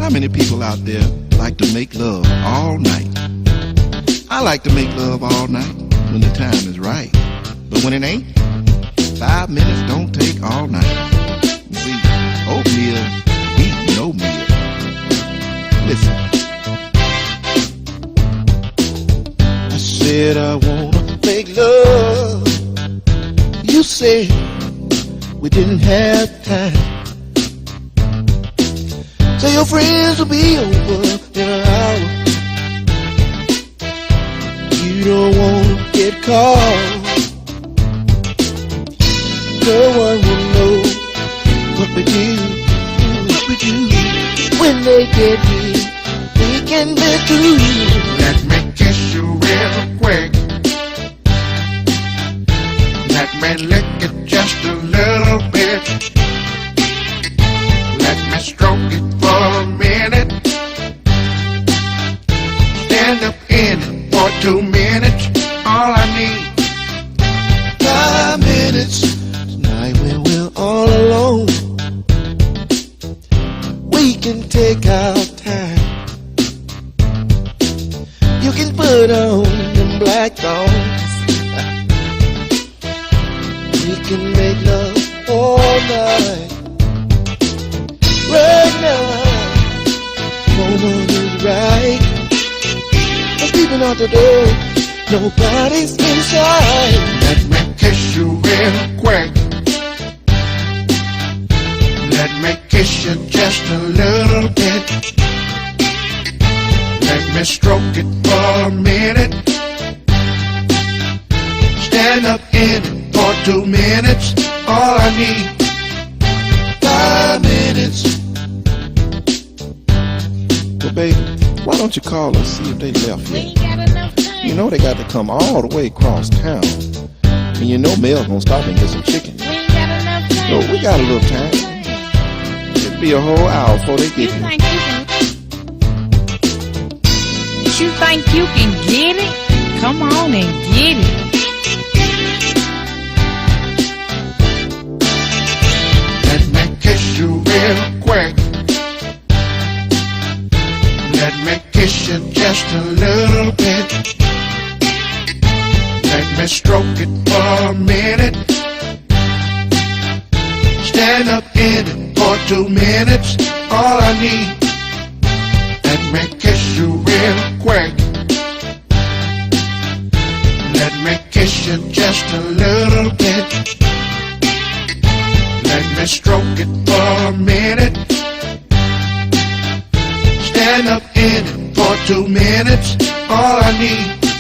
How many people out there like to make love all night? I like to make love all night when the time is right. But when it ain't, 5 minutes don't take all night. You see, oatmeal beats no meal. Listen. I said I wanna make love. You said we didn't have time. Say your friends will be over in an hour. You don't wanna get caught. No one will know what we do when they get here. We can be through. Let me kiss you real quick. Let me lick it just a little bit. Let me stroke it for a minute. Stand up in it for 2 minutes. All I need 5 minutes. Tonight when we're all alone, we can take our time. You can put on them black thongs. We can make love all night. Right now, moment is right. I'm peeping out the door, nobody's inside. let me kiss you real quick. Let me kiss you just a little bit. Let me stroke it for a minute. Stand up in it for 2 minutes. All I need 5 minutes. Well, baby, why don't you call us, see if they left We yet? ain't got enough time. You know they got to come all the way across town. And you know Mel's gonna stop and get some chicken. We ain't got enough time. So we got a little time. It'll be a whole hour before they You get here. think you can get it? Come on and get it. Let me kiss you real quick. Let me kiss you just a little bit. Let me stroke it for a minute. Stand up in it for 2 minutes. All I need. Let me kiss you real quick. Let me kiss you just a little bit. Let me stroke it for a minute. Stand up in it for 2 minutes. All I need.